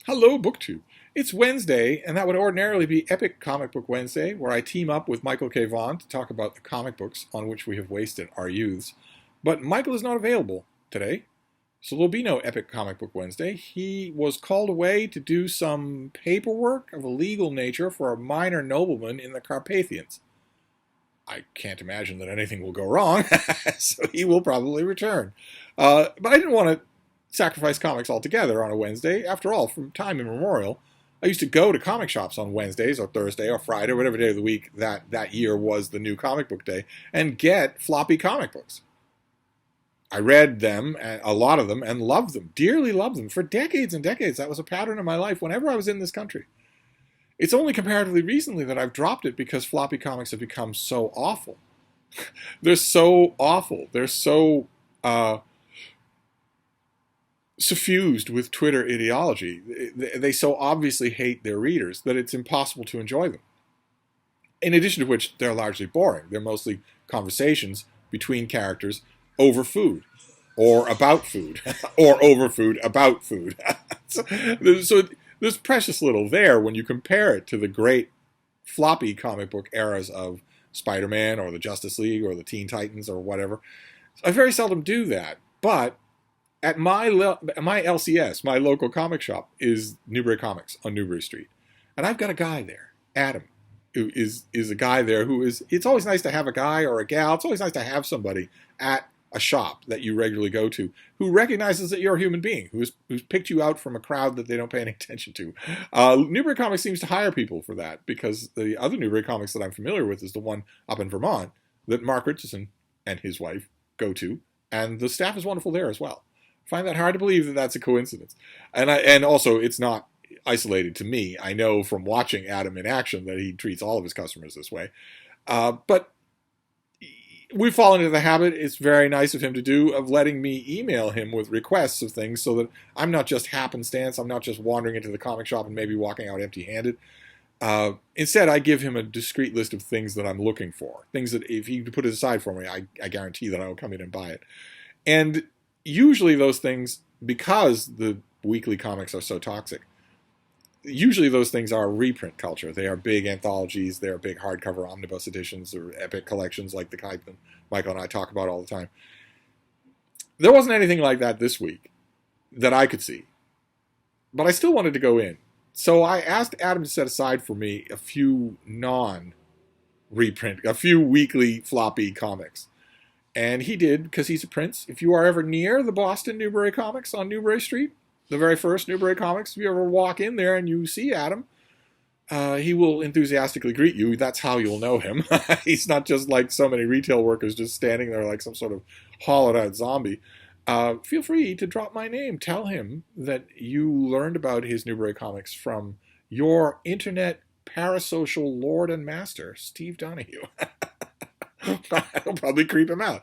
Hello, BookTube. It's Wednesday, and that would ordinarily be Epic Comic Book Wednesday, where I team up with Michael K. Vaughan to talk about the comic books on which we have wasted our youths. But Michael is not available today, so there'll be no Epic Comic Book Wednesday. He was called away to do some paperwork of a legal nature for a minor nobleman in the Carpathians. I can't imagine that anything will go wrong, so he will probably return. But I didn't want to sacrifice comics altogether on a Wednesday. After all, from time immemorial, I used to go to comic shops on Wednesdays or Thursday or Friday, or whatever day of the week that year was the new comic book day, and get floppy comic books. I read them, a lot of them, and loved them, dearly loved them, for decades and decades. That was a pattern in my life whenever I was in this country. It's only comparatively recently that I've dropped it because floppy comics have become so awful. They're so awful. They're so suffused with Twitter ideology. They so obviously hate their readers that it's impossible to enjoy them. In addition to which, they're largely boring. They're mostly conversations between characters over food, or about food, or over food about food. so there's precious little there when you compare it to the great floppy comic book eras of Spider-Man or the Justice League or the Teen Titans or whatever. I very seldom do that, but at my LCS, my local comic shop, is Newbury Comics on Newbury Street. And I've got a guy there, Adam, who is a guy there who is, it's always nice to have a guy or a gal, it's always nice to have somebody at a shop that you regularly go to who recognizes that you're a human being, who's picked you out from a crowd that they don't pay any attention to. Newbury Comics seems to hire people for that, because the other Newbury Comics that I'm familiar with is the one up in Vermont that Mark Richardson and his wife go to, and the staff is wonderful there as well. I find that hard to believe that that's a coincidence. And also, it's not isolated to me. I know from watching Adam in action that he treats all of his customers this way. But we've fallen into the habit, it's very nice of him to do, of letting me email him with requests of things so that I'm not just happenstance, I'm not just wandering into the comic shop and maybe walking out empty-handed. Instead, I give him a discrete list of things that I'm looking for. Things that if he put it aside for me, I guarantee that I will come in and buy it. And usually those things, because the weekly comics are so toxic, usually those things are reprint culture. They are big anthologies, they are big hardcover omnibus editions or epic collections like the kind that Michael and I talk about all the time. There wasn't anything like that this week that I could see. But I still wanted to go in. So I asked Adam to set aside for me a few non-reprint, a few weekly floppy comics. And he did, because he's a prince. If you are ever near the Boston Newbury Comics on Newbury Street, the very first Newbury Comics, if you ever walk in there and you see Adam, he will enthusiastically greet you. That's how you'll know him. He's not just like so many retail workers just standing there like some sort of hollowed-out zombie. Feel free to drop my name. Tell him that you learned about his Newbury Comics from your internet parasocial lord and master, Steve Donoghue. I'll probably creep him out.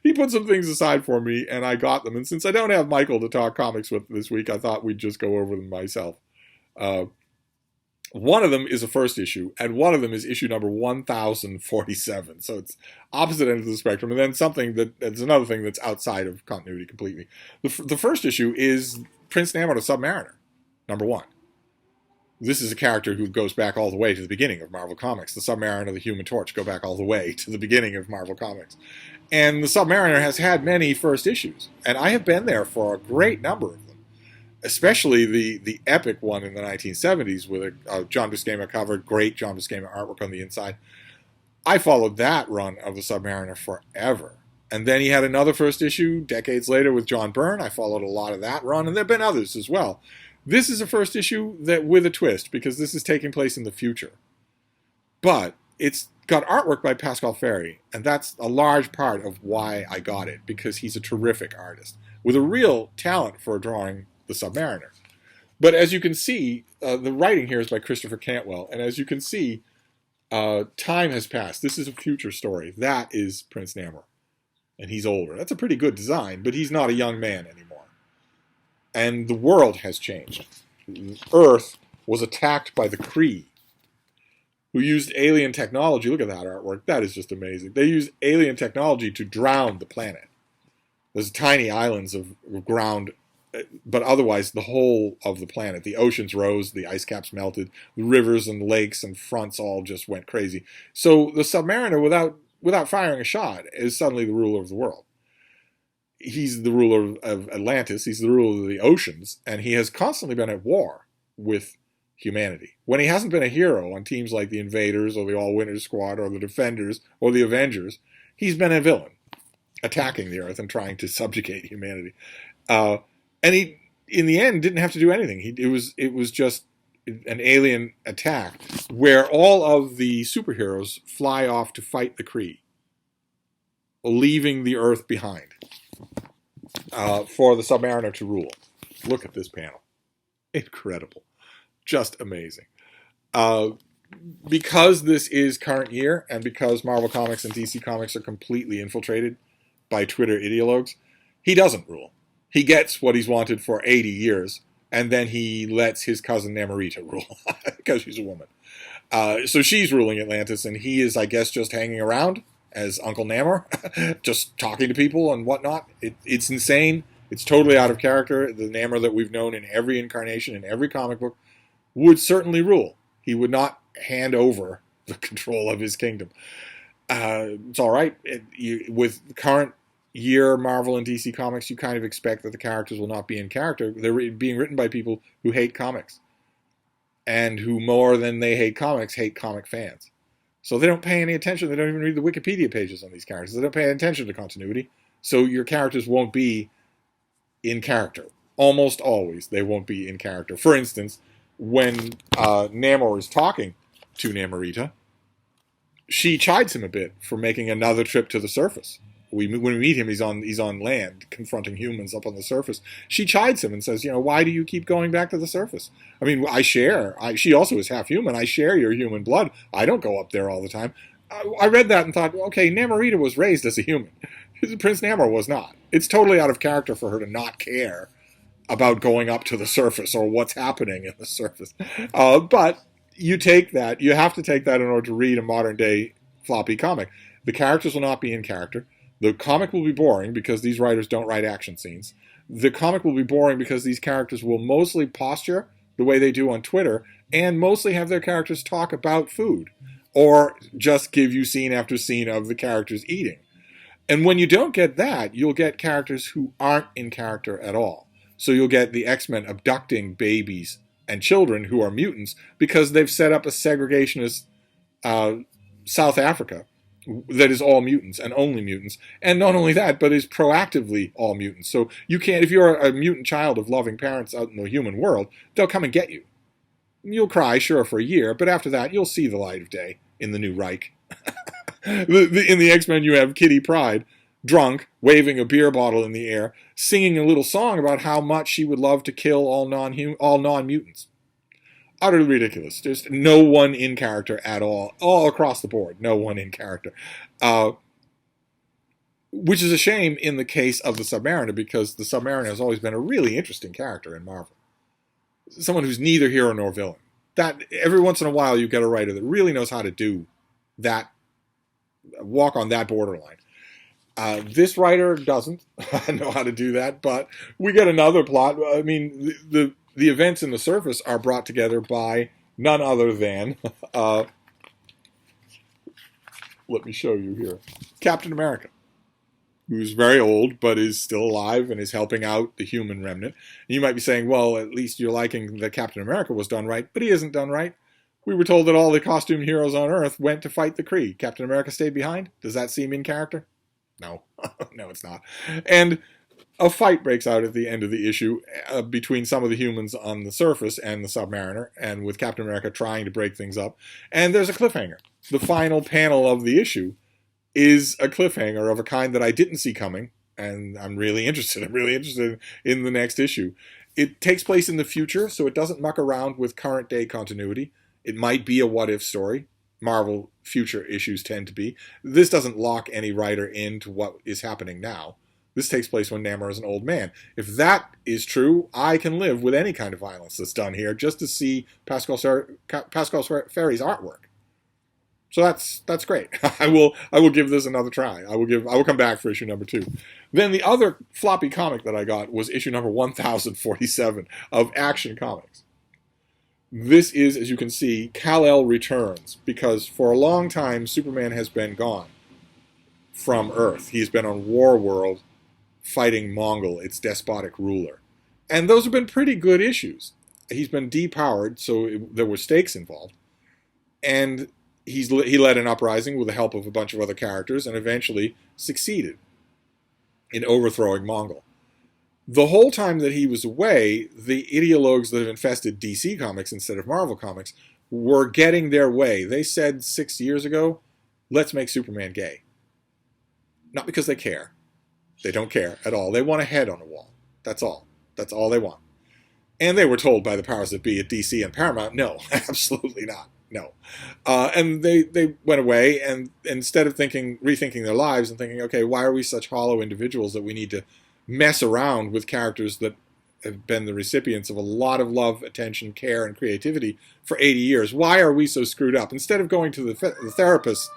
He put some things aside for me, and I got them. And since I don't have Michael to talk comics with this week, I thought we'd just go over them myself. One of them is a first issue, and one of them is issue number 1047. So it's opposite end of the spectrum. And then that's another thing that's outside of continuity completely. The first issue is Prince Namor the Submariner, number 1. This is a character who goes back all the way to the beginning of Marvel Comics. The Submariner, the Human Torch go back all the way to the beginning of Marvel Comics. And the Submariner has had many first issues. And I have been there for a great number of them. Especially the epic one in the 1970s with a John Buscema cover, great John Buscema artwork on the inside. I followed that run of the Submariner forever. And then he had another first issue decades later with John Byrne. I followed a lot of that run, and there have been others as well. This is a first issue that with a twist, because this is taking place in the future. But it's got artwork by Pascal Ferry, and that's a large part of why I got it, because he's a terrific artist with a real talent for drawing the Submariner. But as you can see, the writing here is by Christopher Cantwell, and as you can see, time has passed. This is a future story. That is Prince Namor, and he's older. That's a pretty good design, but he's not a young man anymore. And the world has changed. Earth was attacked by the Kree, who used alien technology. Look at that artwork. That is just amazing. They used alien technology to drown the planet. There's tiny islands of ground but otherwise, the whole of the planet, the oceans rose, the ice caps melted, the rivers and lakes and fronts all just went crazy. So the Submariner, without firing a shot, is suddenly the ruler of the world. He's the ruler of Atlantis, he's the ruler of the oceans, and he has constantly been at war with humanity. When he hasn't been a hero on teams like the Invaders or the All-Winners Squad or the Defenders or the Avengers, he's been a villain, attacking the Earth and trying to subjugate humanity. And he, in the end, didn't have to do anything. It was just an alien attack where all of the superheroes fly off to fight the Kree, leaving the Earth behind for the Submariner to rule. Look at this panel. Incredible. Just amazing. Because this is current year and because Marvel Comics and DC Comics are completely infiltrated by Twitter ideologues, he doesn't rule. He gets what he's wanted for 80 years, and then he lets his cousin Namorita rule, because she's a woman. So she's ruling Atlantis, and he is, I guess, just hanging around as Uncle Namor, just talking to people and whatnot. It's insane. It's totally out of character. The Namor that we've known in every incarnation, in every comic book, would certainly rule. He would not hand over the control of his kingdom. It's all right. With current year Marvel and DC Comics, you kind of expect that the characters will not be in character. They're being written by people who hate comics, and who, more than they hate comics, hate comic fans. So they don't pay any attention. They don't even read the Wikipedia pages on these characters. They don't pay attention to continuity. So your characters won't be in character. Almost always they won't be in character. For instance, when Namor is talking to Namorita, she chides him a bit for making another trip to the surface. When we meet him, he's on land, confronting humans up on the surface. She chides him and says, why do you keep going back to the surface? I mean, she also is half human. I share your human blood. I don't go up there all the time. I read that and thought, okay, Namorita was raised as a human. Prince Namor was not. It's totally out of character for her to not care about going up to the surface or what's happening in the surface. But you take that. You have to take that in order to read a modern-day floppy comic. The characters will not be in character. The comic will be boring because these writers don't write action scenes. The comic will be boring because these characters will mostly posture the way they do on Twitter and mostly have their characters talk about food or just give you scene after scene of the characters eating. And when you don't get that, you'll get characters who aren't in character at all. So you'll get the X-Men abducting babies and children who are mutants because they've set up a segregationist South Africa that is all mutants and only mutants. And not only that, but is proactively all mutants. So you can't, if you're a mutant child of loving parents out in the human world, they'll come and get you. You'll cry, sure, for a year, but after that, you'll see the light of day in the new Reich. In the X-Men, you have Kitty Pryde, drunk, waving a beer bottle in the air, singing a little song about how much she would love to kill all non-mutants. Utterly ridiculous. There's no one in character at all across the board. No one in character. Which is a shame in the case of the Submariner, because the Submariner has always been a really interesting character in Marvel. Someone who's neither hero nor villain. That every once in a while you get a writer that really knows how to do that, walk on that borderline. This writer doesn't know how to do that, but we get another plot. I mean, the events in the surface are brought together by none other than, let me show you here, Captain America, who's very old but is still alive and is helping out the human remnant. And you might be saying, well, at least you're liking that Captain America was done right, but he isn't done right. We were told that all the costume heroes on Earth went to fight the Kree. Captain America stayed behind? Does that seem in character? No. No, it's not. And a fight breaks out at the end of the issue between some of the humans on the surface and the Submariner, and with Captain America trying to break things up. And there's a cliffhanger. The final panel of the issue is a cliffhanger of a kind that I didn't see coming, and I'm really interested. I'm really interested in the next issue. It takes place in the future, so it doesn't muck around with current day continuity. It might be a what-if story. Marvel future issues tend to be. This doesn't lock any writer into what is happening now. This takes place when Namor is an old man. If that is true, I can live with any kind of violence that's done here just to see Pascal Ferry's artwork. So that's great. I will give this another try. I will come back for issue number 2. Then the other floppy comic that I got was issue number 1047 of Action Comics. This is, as you can see, Kal-El returns, because for a long time Superman has been gone from Earth. He's been on War World fighting Mongol, its despotic ruler. And those have been pretty good issues. He's been depowered, so there were stakes involved. And he led an uprising with the help of a bunch of other characters and eventually succeeded in overthrowing Mongol. The whole time that he was away, the ideologues that have infested DC Comics instead of Marvel Comics were getting their way. They said 6 years ago, let's make Superman gay. Not because they care. They don't care at all. They want a head on a wall. That's all. That's all they want. And they were told by the powers that be at DC and Paramount, no, absolutely not. No. And they went away, and instead of rethinking their lives and thinking, okay, why are we such hollow individuals that we need to mess around with characters that have been the recipients of a lot of love, attention, care, and creativity for 80 years? Why are we so screwed up? Instead of going to the therapist,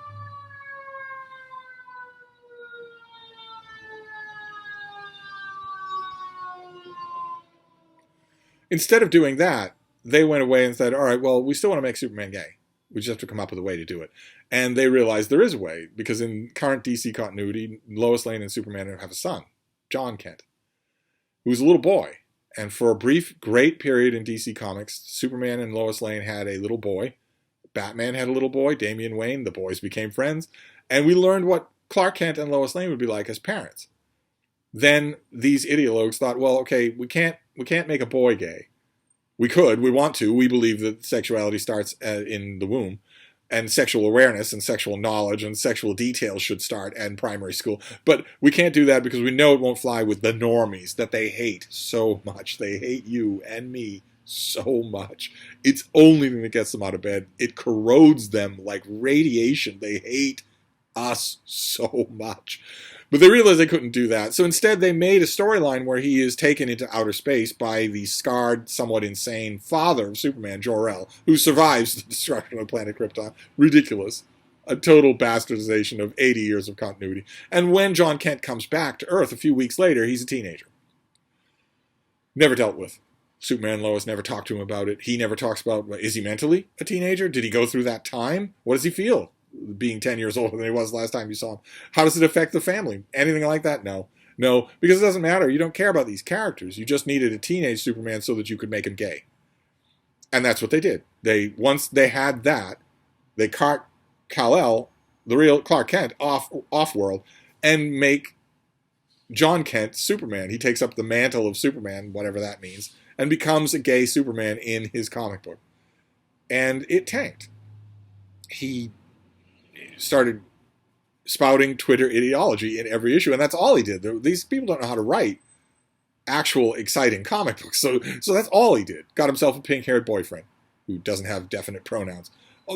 instead of doing that, they went away and said, all right, well, we still want to make Superman gay. We just have to come up with a way to do it. And they realized there is a way, because in current DC continuity, Lois Lane and Superman have a son, John Kent, who's a little boy. And for a brief, great period in DC Comics, Superman and Lois Lane had a little boy. Batman had a little boy, Damian Wayne. The boys became friends. And we learned what Clark Kent and Lois Lane would be like as parents. Then these ideologues thought, well, okay, we can't make a boy gay. We could, we want to. We believe that sexuality starts in the womb, and sexual awareness and sexual knowledge and sexual details should start in primary school. But we can't do that because we know it won't fly with the normies that they hate so much. They hate you and me so much. It's the only thing that gets them out of bed. It corrodes them like radiation. They hate us so much. But they realized they couldn't do that. So instead they made a storyline where he is taken into outer space by the scarred, somewhat insane father of Superman, Jor-El, who survives the destruction of planet Krypton. Ridiculous. A total bastardization of 80 years of continuity. And when John Kent comes back to Earth a few weeks later, he's a teenager. Never dealt with. Superman and Lois never talked to him about it. He never talks about, is he mentally a teenager? Did he go through that time? What does he feel being 10 years older than he was last time you saw him? How does it affect the family? Anything like that? No. No, because it doesn't matter. You don't care about these characters. You just needed a teenage Superman so that you could make him gay. And that's what they did. Once they had that, they cart Kal-El, the real Clark Kent, off-world, and make John Kent Superman. He takes up the mantle of Superman, whatever that means, and becomes a gay Superman in his comic book. And it tanked. He started spouting Twitter ideology in every issue, and that's all he did. These people don't know how to write actual exciting comic books, so that's all he did. Got himself a pink-haired boyfriend who doesn't have definite pronouns.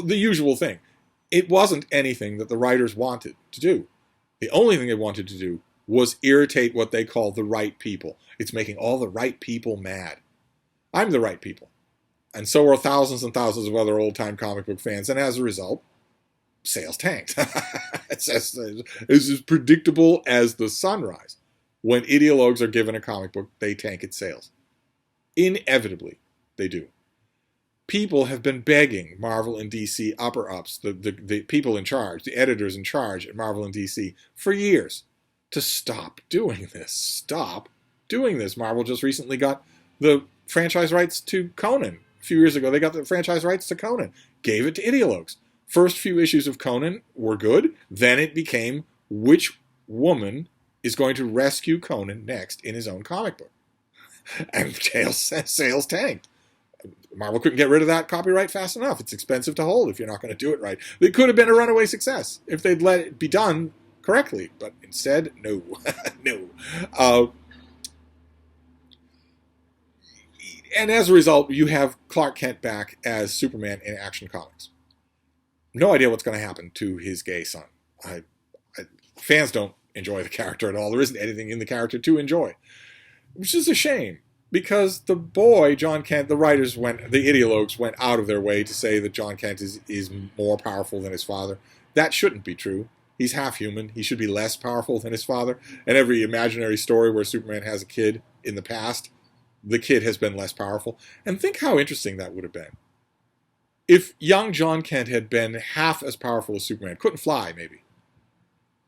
The usual thing. It wasn't anything that the writers wanted to do. The only thing they wanted to do was irritate what they call the right people. It's making all the right people mad. I'm the right people. And so are thousands and thousands of other old-time comic book fans, and as a result, sales tanked. It's as predictable as the sunrise. When ideologues are given a comic book, they tank its sales. Inevitably, they do. People have been begging Marvel and DC upper-ups, the people in charge, the editors in charge at Marvel and DC, for years, to stop doing this. Stop doing this. Marvel just recently got the franchise rights to Conan. A few years ago, they got the franchise rights to Conan. Gave it to ideologues. First few issues of Conan were good. Then it became which woman is going to rescue Conan next in his own comic book. And sales tanked. Marvel couldn't get rid of that copyright fast enough. It's expensive to hold if you're not going to do it right. It could have been a runaway success if they'd let it be done correctly. But instead, no. No. And as a result, you have Clark Kent back as Superman in Action Comics. No idea what's going to happen to his gay son. Fans don't enjoy the character at all. There isn't anything in the character to enjoy, which is a shame. because the boy, John Kent, the ideologues went out of their way to say that John Kent is more powerful than his father. That shouldn't be true. He's half human. He should be less powerful than his father. And every imaginary story where Superman has a kid in the past, the kid has been less powerful. And think how interesting that would have been. If young John Kent had been half as powerful as Superman, couldn't fly maybe,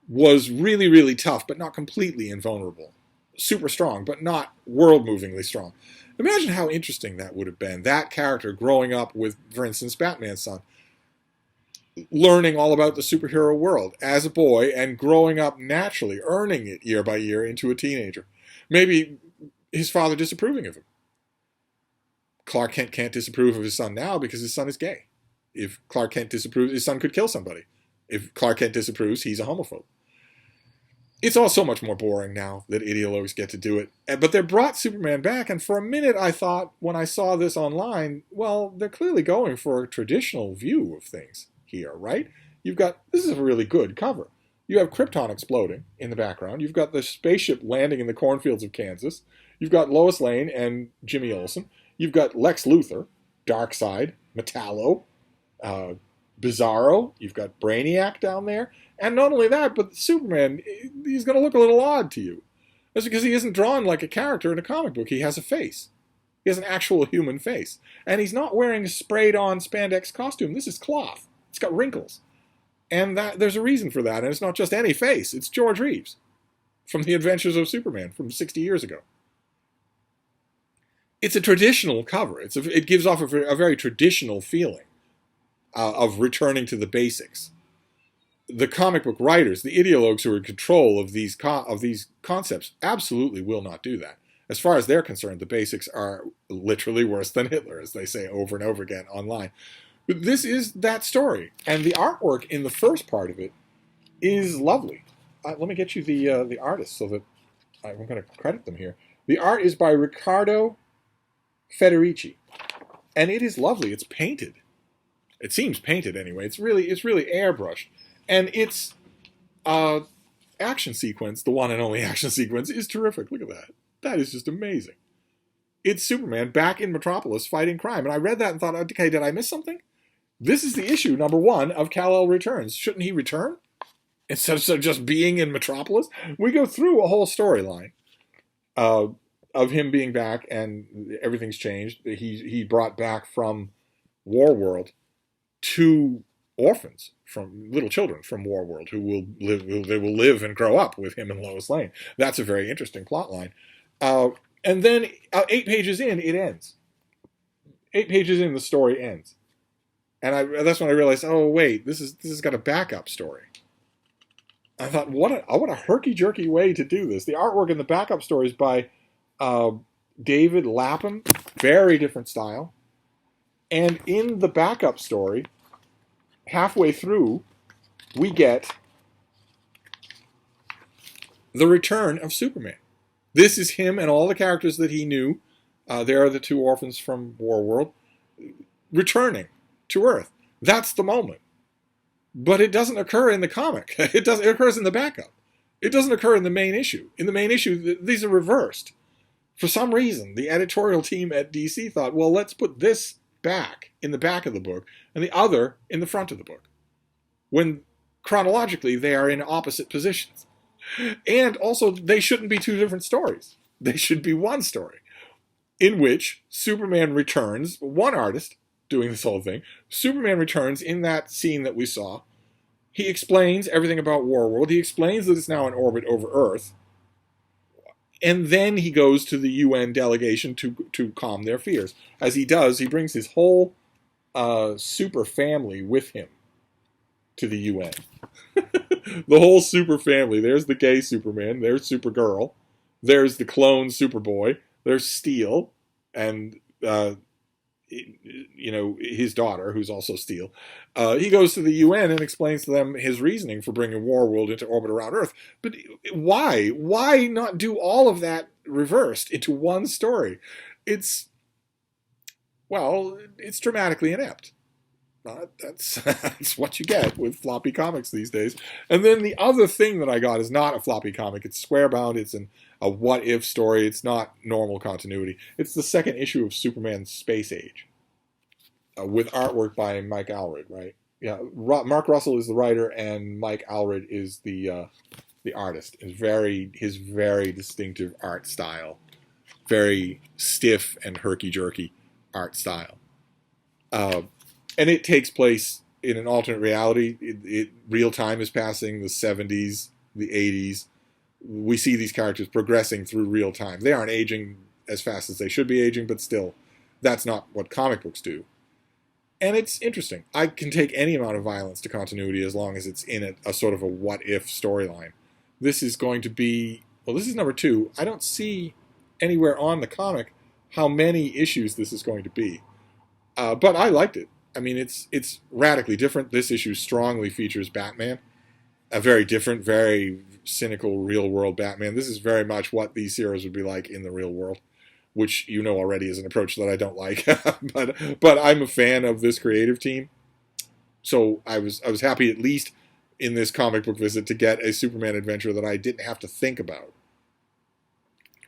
was really, really tough, but not completely invulnerable, super strong, but not world-movingly strong. Imagine how interesting that would have been. That character growing up with, for instance, Batman's son, learning all about the superhero world as a boy and growing up naturally, earning it year by year into a teenager. Maybe his father disapproving of him. Clark Kent can't disapprove of his son now because his son is gay. If Clark Kent disapproves, his son could kill somebody. If Clark Kent disapproves, he's a homophobe. It's all so much more boring now that ideologues get to do it. But they brought Superman back, and for a minute I thought, when I saw this online, well, they're clearly going for a traditional view of things here, right? This is a really good cover. You have Krypton exploding in the background. You've got the spaceship landing in the cornfields of Kansas. You've got Lois Lane and Jimmy Olsen. You've got Lex Luthor, Darkseid, Metallo, Bizarro. You've got Brainiac down there. And not only that, but Superman, he's going to look a little odd to you. That's because he isn't drawn like a character in a comic book. He has a face. He has an actual human face. And he's not wearing a sprayed-on spandex costume. This is cloth. It's got wrinkles. And there's a reason for that. And it's not just any face. It's George Reeves from The Adventures of Superman from 60 years ago. It's a traditional cover. It gives off a very traditional feeling of returning to the basics. The comic book writers, the ideologues who are in control of these concepts, absolutely will not do that. As far as they're concerned, the basics are literally worse than Hitler, as they say over and over again online. But this is that story, and the artwork in the first part of it is lovely. Let me get you the artist so that I'm going to credit them here. The art is by Riccardo Federici, and it is lovely. It's painted. It seems painted anyway. It's really airbrushed. And its action sequence, the one and only action sequence, is terrific. Look at that. That is just amazing. It's Superman back in Metropolis fighting crime. And I read that and thought, okay, did I miss something? This is the issue number 1 of Kal-El Returns. Shouldn't he return? Instead of just being in Metropolis? We go through a whole storyline of him being back, and everything's changed. He brought back from Warworld 2 orphans, from little children from Warworld who will live and grow up with him and Lois Lane. That's a very interesting plot line. And then 8 pages in, it ends. 8 pages in, the story ends. And that's when I realized, oh wait, this has got a backup story. I thought, what a herky-jerky way to do this. The artwork in the backup story is by David Lapham, very different style. And in the backup story, halfway through, we get the return of Superman. This is him and all the characters that he knew. There are the 2 orphans from Warworld returning to Earth. That's the moment. But it doesn't occur in the comic. It occurs in the backup. It doesn't occur in the main issue. In the main issue, these are reversed. For some reason, the editorial team at DC thought, well, let's put this back in the back of the book and the other in the front of the book, when chronologically they are in opposite positions. And also, they shouldn't be 2 different stories. They should be one story in which Superman returns, one artist doing this whole thing. Superman returns in that scene that we saw. He explains everything about Warworld. He explains that it's now in orbit over Earth. And then he goes to the UN delegation to calm their fears. As he does, he brings his whole super family with him to the UN. The whole super family. There's the gay Superman. There's Supergirl. There's the clone Superboy. There's Steel. And, his daughter, who's also Steel. He goes to the UN and explains to them his reasoning for bringing Warworld into orbit around Earth. But why? Why not do all of that reversed into one story? It's dramatically inept. That's what you get with floppy comics these days. And then the other thing that I got is not a floppy comic. It's square bound. It's a what if story. It's not normal continuity. It's the second issue of Superman Space Age, with artwork by Mike Allred. Right? Yeah, Mark Russell is the writer, and Mike Allred is the artist. His very distinctive art style, very stiff and herky jerky art style. And it takes place in an alternate reality. Real time is passing, the 70s, the 80s. We see these characters progressing through real time. They aren't aging as fast as they should be aging, but still, that's not what comic books do. And it's interesting. I can take any amount of violence to continuity as long as it's in a sort of a what-if storyline. This is going to be... Well, this is number 2. I don't see anywhere on the comic how many issues this is going to be. But I liked it. I mean, it's radically different. This issue strongly features Batman, a very different, very cynical, real-world Batman. This is very much what these heroes would be like in the real world, which you know already is an approach that I don't like. but I'm a fan of this creative team, so I was happy at least in this comic book visit to get a Superman adventure that I didn't have to think about.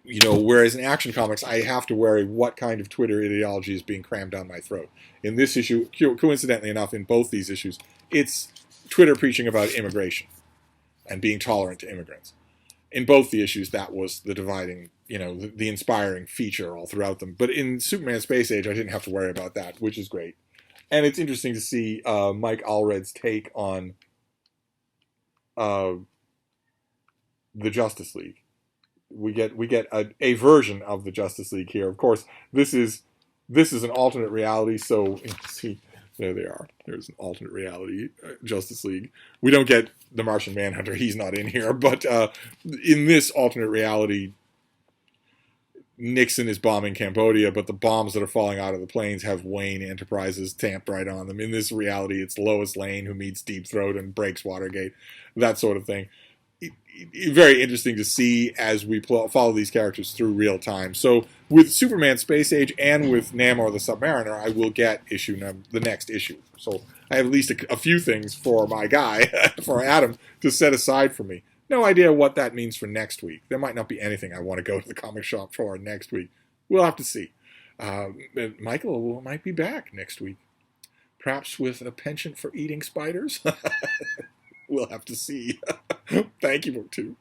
You know, whereas in Action Comics, I have to worry what kind of Twitter ideology is being crammed down my throat. In this issue, coincidentally enough, in both these issues, it's Twitter preaching about immigration and being tolerant to immigrants. In both the issues, that was the dividing, you know, the inspiring feature all throughout them. But in Superman Space Age, I didn't have to worry about that, which is great. And it's interesting to see Mike Allred's take on the Justice League. We get a version of the Justice League here. Of course, this is an alternate reality. So see, there they are. There's an alternate reality Justice League. We don't get the Martian Manhunter. He's not in here. But in this alternate reality, Nixon is bombing Cambodia, but the bombs that are falling out of the planes have Wayne Enterprises stamped right on them. In this reality, it's Lois Lane who meets Deep Throat and breaks Watergate, that sort of thing. Very interesting to see as we follow these characters through real time. So with Superman Space Age and with Namor the Submariner, I will get the next issue. So I have at least a few things for my guy, for Adam, to set aside for me. No idea what that means for next week. There might not be anything I want to go to the comic shop for next week. We'll have to see. Michael might be back next week. Perhaps with a penchant for eating spiders. We'll have to see. Thank you, Book 2.